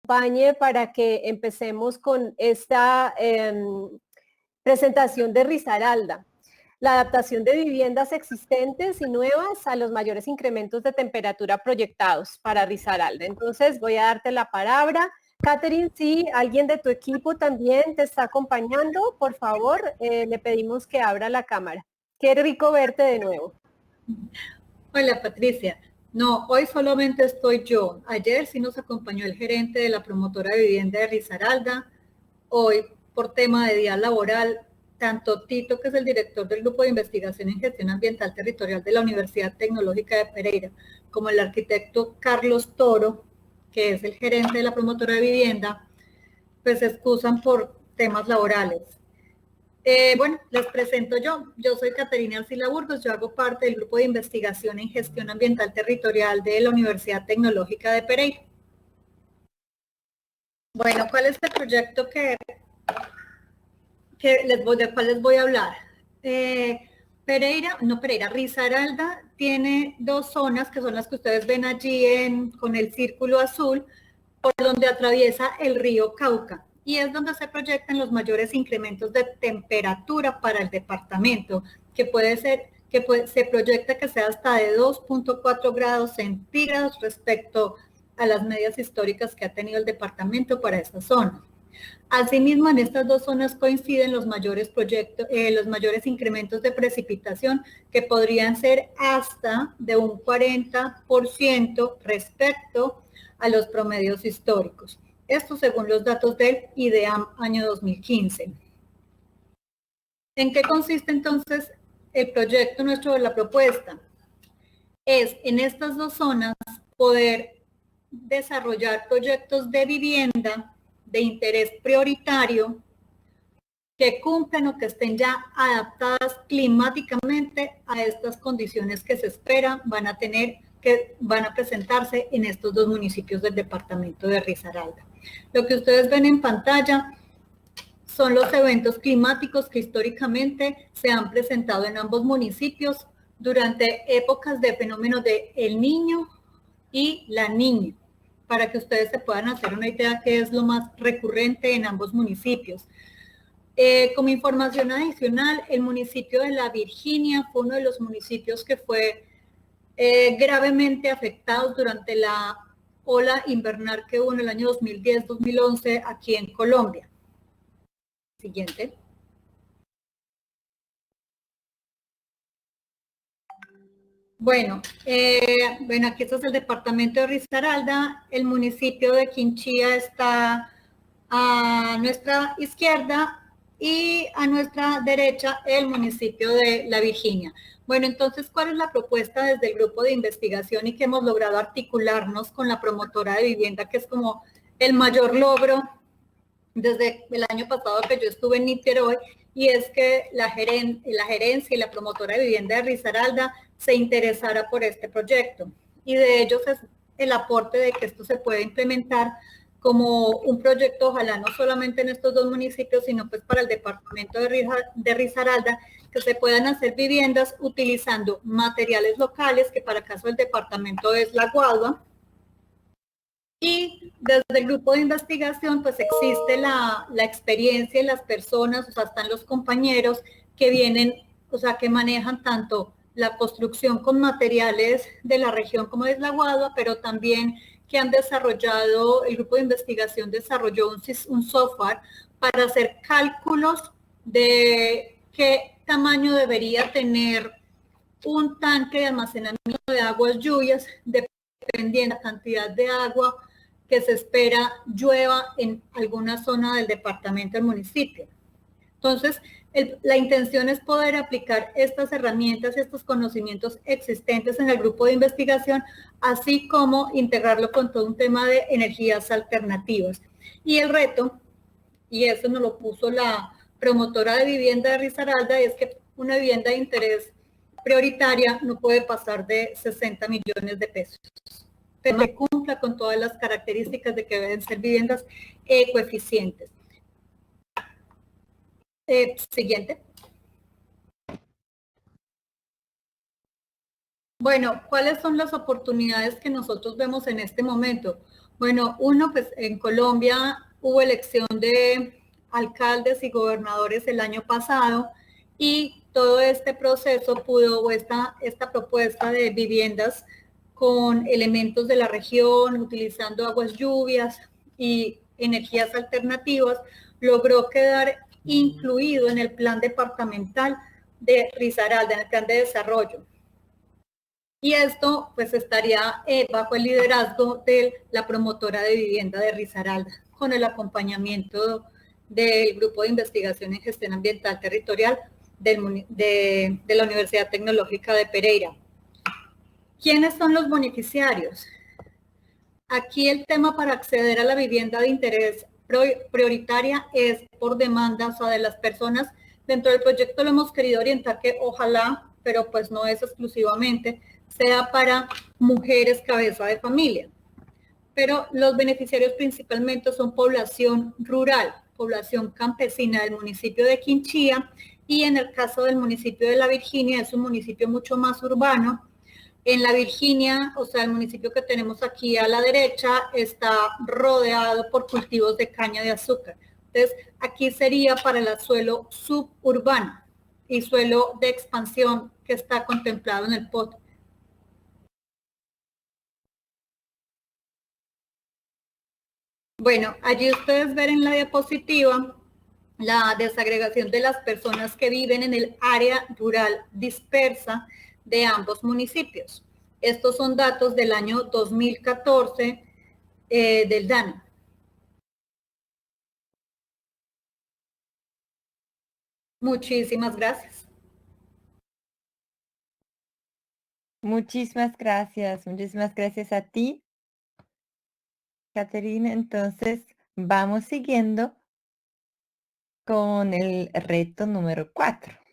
acompañe para que empecemos con esta presentación de Risaralda. La adaptación de viviendas existentes y nuevas a los mayores incrementos de temperatura proyectados para Risaralda. Entonces voy a darte la palabra. Catherine, si alguien de tu equipo también te está acompañando, por favor, le pedimos que abra la cámara. Qué rico verte de nuevo. Hola, Patricia. No, hoy solamente estoy yo. Ayer sí nos acompañó el gerente de la promotora de vivienda de Risaralda. Hoy, por tema de día laboral, tanto Tito, que es el director del Grupo de Investigación en Gestión Ambiental Territorial de la Universidad Tecnológica de Pereira, como el arquitecto Carlos Toro, que es el gerente de la promotora de vivienda, pues se excusan por temas laborales. Bueno, les presento yo. Yo soy Caterina Arcila Burgos, yo hago parte del Grupo de Investigación en Gestión Ambiental Territorial de la Universidad Tecnológica de Pereira. Bueno, ¿cuál es el proyecto del cual les voy a hablar? Risaralda tiene dos zonas que son las que ustedes ven allí con el círculo azul, por donde atraviesa el río Cauca, y es donde se proyectan los mayores incrementos de temperatura para el departamento, se proyecta que sea hasta de 2.4 grados centígrados respecto a las medias históricas que ha tenido el departamento para esta zona. Asimismo, en estas dos zonas coinciden los mayores incrementos de precipitación, que podrían ser hasta de un 40% respecto a los promedios históricos. Esto según los datos del IDEAM año 2015. ¿En qué consiste entonces el proyecto nuestro de la propuesta? Es en estas dos zonas poder desarrollar proyectos de vivienda de interés prioritario que cumplan o que estén ya adaptadas climáticamente a estas condiciones que se esperan que van a presentarse en estos dos municipios del departamento de Risaralda. Lo que ustedes ven en pantalla son los eventos climáticos que históricamente se han presentado en ambos municipios durante épocas de fenómenos de El Niño y La Niña, para que ustedes se puedan hacer una idea que es lo más recurrente en ambos municipios. Como información adicional, el municipio de La Virginia fue uno de los municipios que fue gravemente afectados durante la ola invernal que hubo en el año 2010-2011 aquí en Colombia. Siguiente. Bueno, aquí está el departamento de Risaralda. El municipio de Quinchía está a nuestra izquierda y a nuestra derecha el municipio de La Virginia. Bueno, entonces, ¿cuál es la propuesta desde el grupo de investigación y que hemos logrado articularnos con la promotora de vivienda, que es como el mayor logro desde el año pasado que yo estuve en Niterói? Y es que la gerencia y la promotora de vivienda de Risaralda se interesara por este proyecto. Y de ellos es el aporte de que esto se puede implementar como un proyecto, ojalá no solamente en estos dos municipios, sino pues para el departamento de Risaralda, que se puedan hacer viviendas utilizando materiales locales, que para el caso del departamento es la guadua. Y desde el grupo de investigación, pues existe la experiencia y las personas, o sea, están los compañeros que vienen, o sea, que manejan tanto la construcción con materiales de la región como es la guadua, pero también que han desarrollado, el grupo de investigación desarrolló un software para hacer cálculos de qué tamaño debería tener un tanque de almacenamiento de aguas lluvias, dependiendo de la cantidad de agua que se espera llueva en alguna zona del departamento del municipio. Entonces, la intención es poder aplicar estas herramientas, estos conocimientos existentes en el grupo de investigación, así como integrarlo con todo un tema de energías alternativas. Y el reto, y eso nos lo puso la promotora de vivienda de Risaralda, es que una vivienda de interés prioritaria no puede pasar de 60 millones de pesos, pero que cumpla con todas las características de que deben ser viviendas ecoeficientes. Siguiente. Bueno, ¿cuáles son las oportunidades que nosotros vemos en este momento? Bueno, uno, pues en Colombia hubo elección de alcaldes y gobernadores el año pasado y todo este proceso pudo, o esta propuesta de viviendas con elementos de la región, utilizando aguas lluvias y energías alternativas, logró quedar incluido en el plan departamental de Risaralda, en el plan de desarrollo. Y esto pues estaría bajo el liderazgo de la promotora de vivienda de Risaralda, con el acompañamiento del Grupo de Investigación en Gestión Ambiental Territorial de la Universidad Tecnológica de Pereira. ¿Quiénes son los beneficiarios? Aquí el tema para acceder a la vivienda de interés prioritaria es por demanda, o sea, de las personas. Dentro del proyecto lo hemos querido orientar que ojalá, pero pues no es exclusivamente, sea para mujeres cabeza de familia. Pero los beneficiarios principalmente son población rural, población campesina del municipio de Quinchía, y en el caso del municipio de La Virginia es un municipio mucho más urbano. En La Virginia, o sea, el municipio que tenemos aquí a la derecha, está rodeado por cultivos de caña de azúcar. Entonces, aquí sería para el suelo suburbano y suelo de expansión que está contemplado en el POT. Bueno, allí ustedes ven en la diapositiva la desagregación de las personas que viven en el área rural dispersa de ambos municipios. Estos son datos del año 2014 del DANE. Muchísimas gracias. Muchísimas gracias a ti, Caterina. Entonces, vamos siguiendo con el reto número 4.